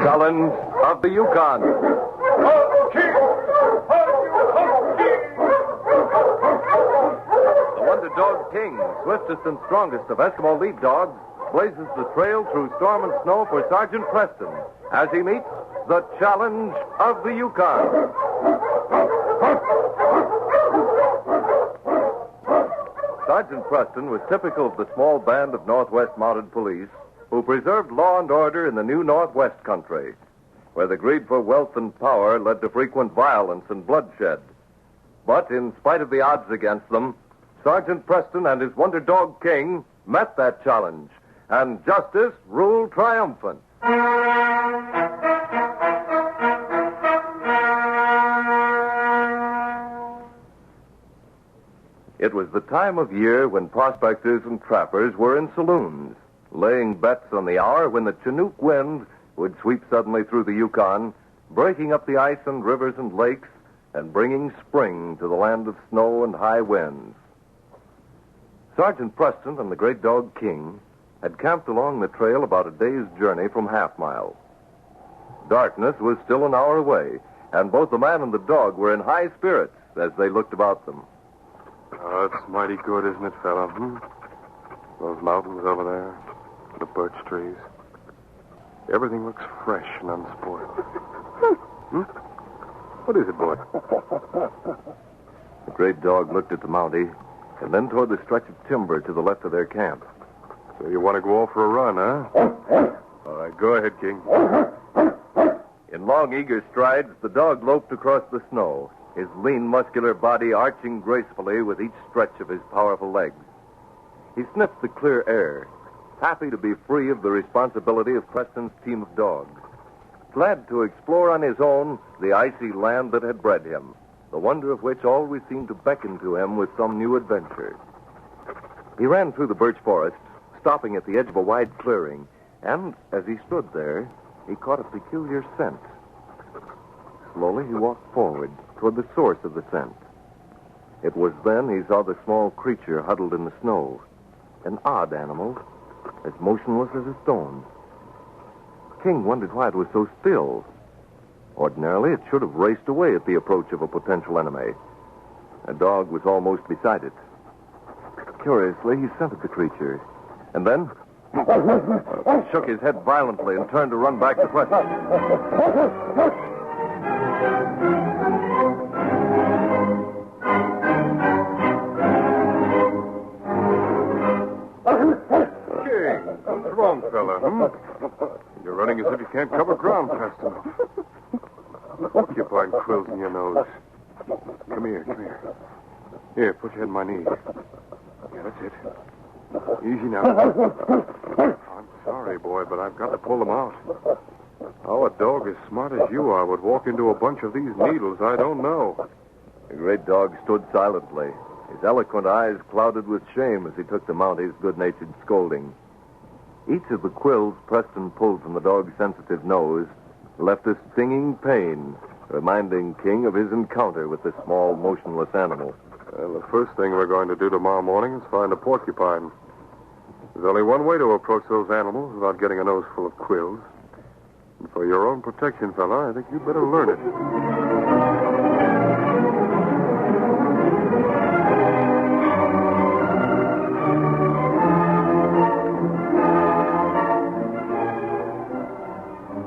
Challenge of the Yukon. The Wonder Dog King, swiftest and strongest of Eskimo lead dogs, blazes the trail through storm and snow for Sergeant Preston as he meets the Challenge of the Yukon. Sergeant Preston was typical of the small band of Northwest Mounted Police who preserved law and order in the new Northwest country, where the greed for wealth and power led to frequent violence and bloodshed. But in spite of the odds against them, Sergeant Preston and his Wonder Dog King met that challenge, and justice ruled triumphant. It was the time of year when prospectors and trappers were in saloons, laying bets on the hour when the Chinook wind would sweep suddenly through the Yukon, breaking up the ice and rivers and lakes, and bringing spring to the land of snow and high winds. Sergeant Preston and the Great Dog King had camped along the trail about a day's journey from Half Mile. Darkness was still an hour away, and both the man and the dog were in high spirits as they looked about them. Oh, it's mighty good, isn't it, fella? Those mountains over there, the birch trees. Everything looks fresh and unspoiled. What is it, boy? The Great Dog looked at the Mountie and then toward the stretch of timber to the left of their camp. So you want to go off for a run, huh? All right, go ahead, King. In long, eager strides, the dog loped across the snow, his lean, muscular body arching gracefully with each stretch of his powerful legs. He sniffed the clear air, happy to be free of the responsibility of Preston's team of dogs, glad to explore on his own the icy land that had bred him, the wonder of which always seemed to beckon to him with some new adventure. He ran through the birch forest, stopping at the edge of a wide clearing, and as he stood there, he caught a peculiar scent. Slowly he walked forward toward the source of the scent. It was then he saw the small creature huddled in the snow, an odd animal, as motionless as a stone. King wondered why it was so still. Ordinarily, it should have raced away at the approach of a potential enemy. A dog was almost beside it. Curiously, he scented the creature, and then shook his head violently and turned to run back to Preston. What's wrong, fella? You're running as if you can't cover ground fast enough. Porcupine quills in your nose. Come here. Here, put your head on my knee. Yeah, that's it. Easy now. I'm sorry, boy, but I've got to pull them out. How a dog as smart as you are would walk into a bunch of these needles, I don't know. The Great Dog stood silently, his eloquent eyes clouded with shame as he took the Mountie's good-natured scolding. Each of the quills Preston pulled from the dog's sensitive nose left a stinging pain, reminding King of his encounter with the small, motionless animal. Well, the first thing we're going to do tomorrow morning is find a porcupine. There's only one way to approach those animals without getting a nose full of quills. And for your own protection, fella, I think you'd better learn it.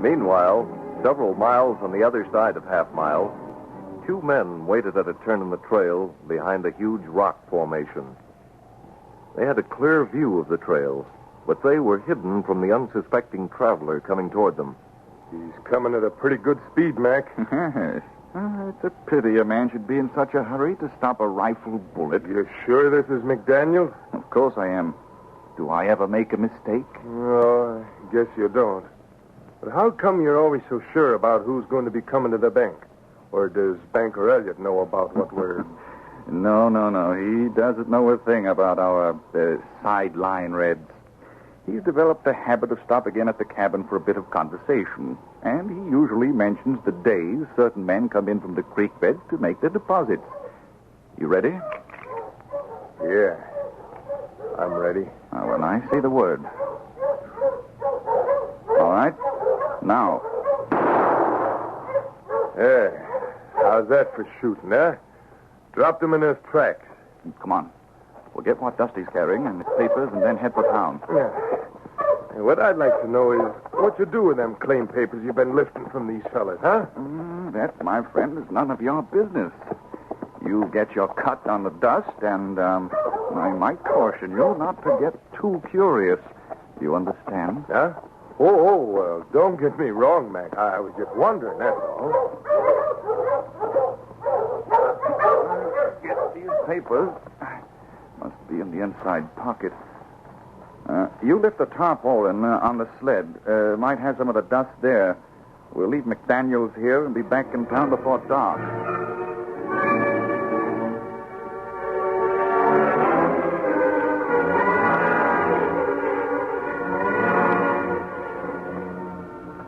Meanwhile, several miles on the other side of Half Mile, two men waited at a turn in the trail behind a huge rock formation. They had a clear view of the trail, but they were hidden from the unsuspecting traveler coming toward them. He's coming at a pretty good speed, Mac. It's a pity a man should be in such a hurry to stop a rifle bullet. You're sure this is McDaniel? Of course I am. Do I ever make a mistake? No, I guess you don't. But how come you're always so sure about who's going to be coming to the bank? Or does Banker Elliott know about what we're... No. He doesn't know a thing about our sideline reds. He's developed a habit of stopping in at the cabin for a bit of conversation. And he usually mentions the days certain men come in from the creek bed to make their deposits. You ready? Yeah, I'm ready. When I say the word. All right. Now, Yeah. How's that for shooting, huh? Dropped him in his tracks. Come on. We'll get what Dusty's carrying and his papers and then head for town. Yeah. What I'd like to know is what you do with them claim papers you've been lifting from these fellas, huh? That, my friend, is none of your business. You get your cut on the dust, and I might caution you not to get too curious. You understand? Huh? Well, don't get me wrong, Mac. I was just wondering, that's all. Get these papers. Must be in the inside pocket. You lift the tarpaulin on the sled. Might have some of the dust there. We'll leave McDaniels here and be back in town before dark.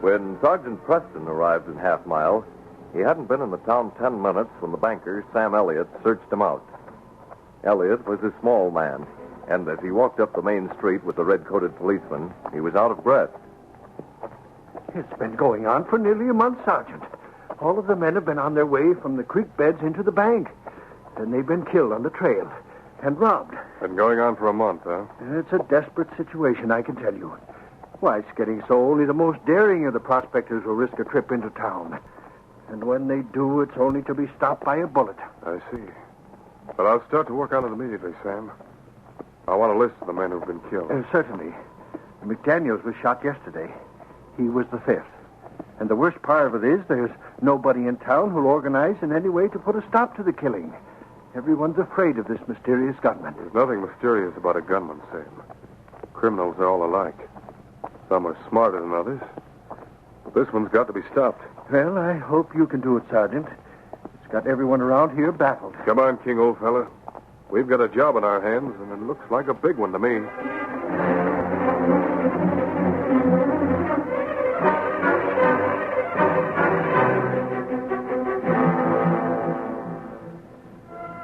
When Sergeant Preston arrived in Half Mile, he hadn't been in the town 10 minutes when the banker, Sam Elliott, searched him out. Elliott was a small man, and as he walked up the main street with the red-coated policeman, he was out of breath. It's been going on for nearly a month, Sergeant. All of the men have been on their way from the creek beds into the bank. Then they've been killed on the trail and robbed. Been going on for a month, huh? It's a desperate situation, I can tell you. Why, it's getting so only the most daring of the prospectors will risk a trip into town. And when they do, it's only to be stopped by a bullet. I see. But I'll start to work on it immediately, Sam. I want a list of the men who've been killed. Certainly. McDaniels was shot yesterday. He was the fifth. And the worst part of it is there's nobody in town who'll organize in any way to put a stop to the killing. Everyone's afraid of this mysterious gunman. There's nothing mysterious about a gunman, Sam. Criminals are all alike. Some are smarter than others. But this one's got to be stopped. Well, I hope you can do it, Sergeant. It's got everyone around here baffled. Come on, King, old fella. We've got a job in our hands, and it looks like a big one to me.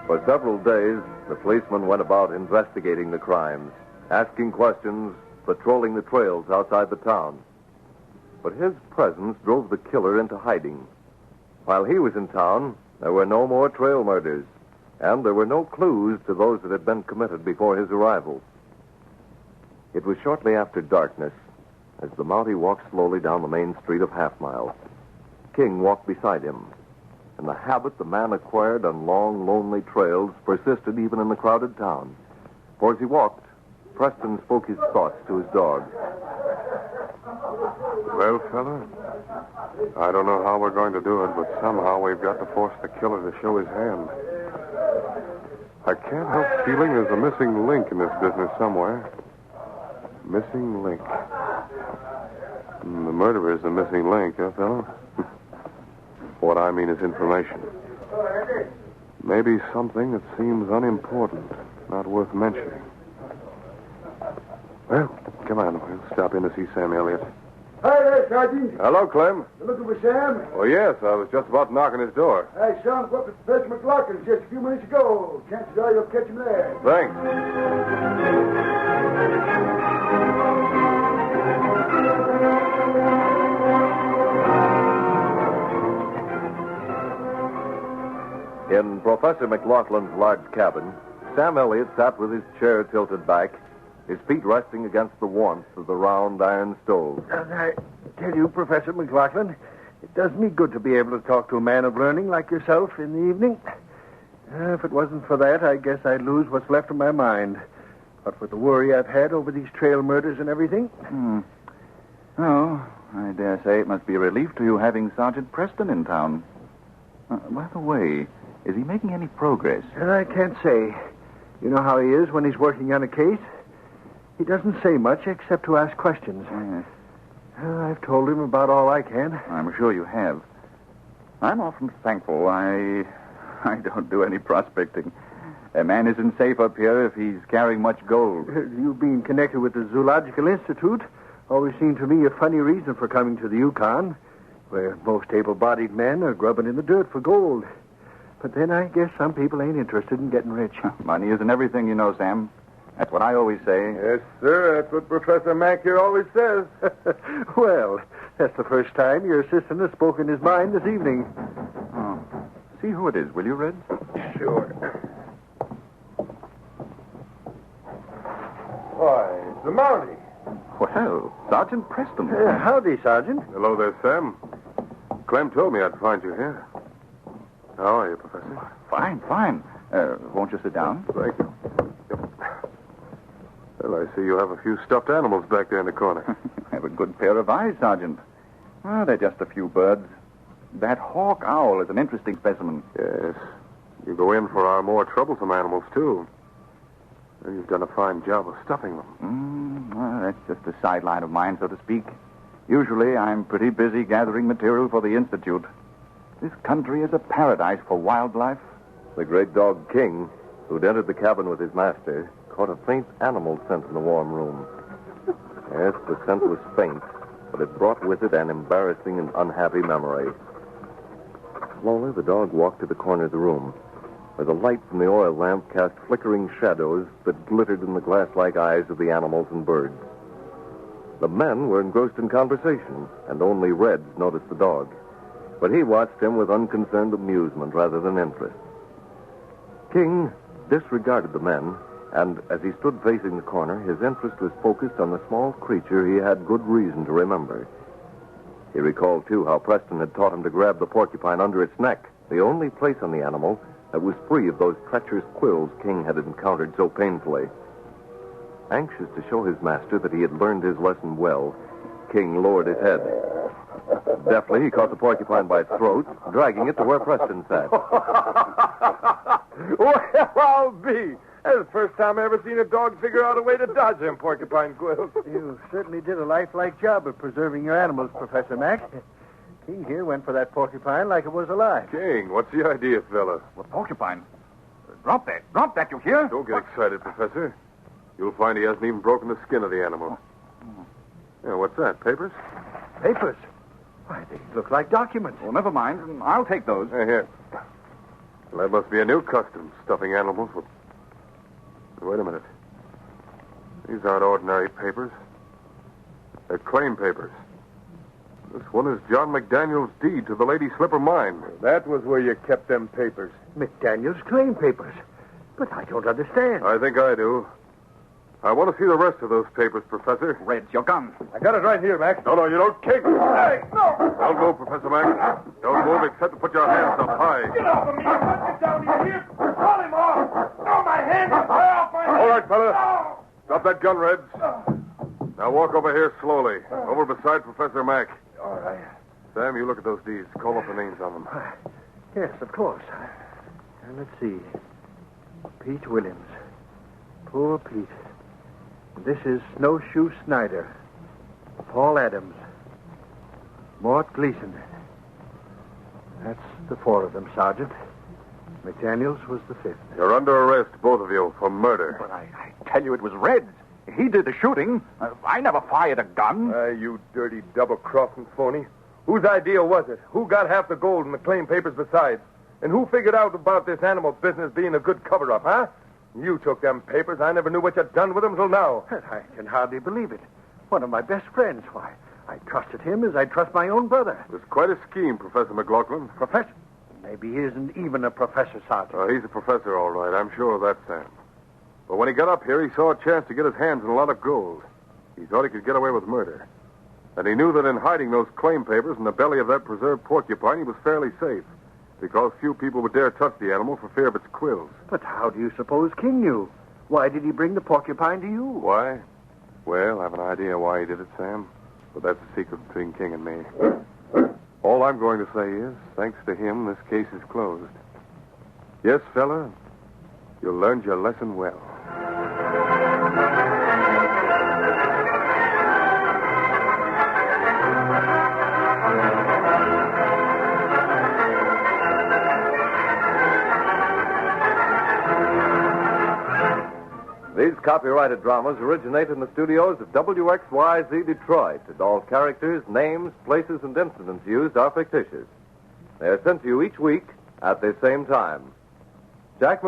For several days, the policeman went about investigating the crimes, asking questions, patrolling the trails outside the town. But his presence drove the killer into hiding. While he was in town, there were no more trail murders, and there were no clues to those that had been committed before his arrival. It was shortly after darkness, as the Mountie walked slowly down the main street of Half Mile. King walked beside him, and the habit the man acquired on long, lonely trails persisted even in the crowded town. For as he walked, Preston spoke his thoughts to his dog. Well, fella, I don't know how we're going to do it, but somehow we've got to force the killer to show his hand. I can't help feeling there's a missing link in this business somewhere. Missing link. The murderer's the missing link, huh, fella? What I mean is information. Maybe something that seems unimportant, not worth mentioning. Well, come on. We'll stop in to see Sam Elliott. Hi there, Sergeant. Hello, Clem. You looking for Sam? Oh, yes. I was just about knocking his door. I saw him go up to Professor McLaughlin's just a few minutes ago. Chances are you'll catch him there. Thanks. In Professor McLaughlin's large cabin, Sam Elliott sat with his chair tilted back, his feet resting against the warmth of the round iron stove. And I tell you, Professor McLaughlin, it does me good to be able to talk to a man of learning like yourself in the evening. If it wasn't for that, I guess I'd lose what's left of my mind. But with the worry I've had over these trail murders and everything. Oh, I dare say it must be a relief to you having Sergeant Preston in town. By the way, is he making any progress? I can't say. You know how he is when he's working on a case? He doesn't say much except to ask questions. Yes. I've told him about all I can. I'm sure you have. I'm often thankful I don't do any prospecting. A man isn't safe up here if he's carrying much gold. You being connected with the Zoological Institute always seemed to me a funny reason for coming to the Yukon, where most able-bodied men are grubbing in the dirt for gold. But then I guess some people ain't interested in getting rich. Money isn't everything, you know, Sam. That's what I always say. Yes, sir. That's what Professor Mack here always says. Well, That's the first time your assistant has spoken his mind this evening. Oh. See who it is, will you, Red? Sure. Why, it's the Mountie. Well, Sergeant Preston. Howdy, Sergeant. Hello there, Sam. Clem told me I'd find you here. How are you, Professor? Fine, fine. Won't you sit down? Thank you. Yep. Well, I see you have a few stuffed animals back there in the corner. I have a good pair of eyes, Sergeant. Well, they're just a few birds. That hawk owl is an interesting specimen. Yes. You go in for our more troublesome animals, too. And you've done a fine job of stuffing them. Well, that's just a sideline of mine, so to speak. Usually, I'm pretty busy gathering material for the Institute. This country is a paradise for wildlife. The great dog King, who'd entered the cabin with his master, caught a faint animal scent in the warm room. Yes, the scent was faint, but it brought with it an embarrassing and unhappy memory. Slowly, the dog walked to the corner of the room, where the light from the oil lamp cast flickering shadows that glittered in the glass-like eyes of the animals and birds. The men were engrossed in conversation, and only Red noticed the dog. But he watched him with unconcerned amusement rather than interest. King disregarded the men, and as he stood facing the corner, his interest was focused on the small creature he had good reason to remember. He recalled, too, how Preston had taught him to grab the porcupine under its neck, the only place on the animal that was free of those treacherous quills King had encountered so painfully. Anxious to show his master that he had learned his lesson well, King lowered his head. Deftly, he caught the porcupine by its throat, dragging it to where Preston sat. Well, I'll be. That's the first time I ever seen a dog figure out a way to dodge them porcupine quills. You certainly did a lifelike job of preserving your animals, Professor Mack. King here went for that porcupine like it was alive. King, what's the idea, fella? Well, porcupine. Drop that, you hear? Don't get excited, Professor. You'll find he hasn't even broken the skin of the animal. Yeah, what's that, papers? Papers? Why, they look like documents. Well, never mind. I'll take those. Here. Well, that must be a new custom, stuffing animals with... Wait a minute. These aren't ordinary papers. They're claim papers. This one is John McDaniel's deed to the Lady Slipper mine. That was where you kept them papers. McDaniel's claim papers. But I don't understand. I think I do. I want to see the rest of those papers, Professor. Red, your gun. I got it right here, Max. No, you don't kick. Hey, no! Don't move, Professor Max. Don't move except to put your hands up high. Get off of me. I'll put you down to your hips. Call him off. No, my hands are off my head. All right, fella. No. Stop that gun, Reds. Now walk over here slowly. Over beside Professor Mack. All right. Sam, you look at those deeds. Call up the names on them. Yes, of course. Let's see. Pete Williams. Poor Pete. This is Snowshoe Snyder. Paul Adams. Mort Gleason. That's the four of them, Sergeant. McDaniels was the fifth. You're under arrest, both of you, for murder. But I tell you, it was Red. He did the shooting. I never fired a gun. You dirty double-crossing phony. Whose idea was it? Who got half the gold and the claim papers besides? And who figured out about this animal business being a good cover-up, huh? You took them papers. I never knew what you'd done with them till now. I can hardly believe it. One of my best friends. Why, I trusted him as I trust my own brother. It was quite a scheme, Professor McLaughlin. Professor? Maybe he isn't even a professor, Sergeant. He's a professor, all right. I'm sure of that, Sam. But when he got up here, he saw a chance to get his hands on a lot of gold. He thought he could get away with murder. And he knew that in hiding those claim papers in the belly of that preserved porcupine, he was fairly safe. Because few people would dare touch the animal for fear of its quills. But how do you suppose King knew? Why did he bring the porcupine to you? Why? Well, I have an idea why he did it, Sam. But that's a secret between King and me. All I'm going to say is, thanks to him, this case is closed. Yes, fella, you learned your lesson well. These copyrighted dramas originate in the studios of WXYZ Detroit, and all characters, names, places, and incidents used are fictitious. They are sent to you each week at the same time. Jack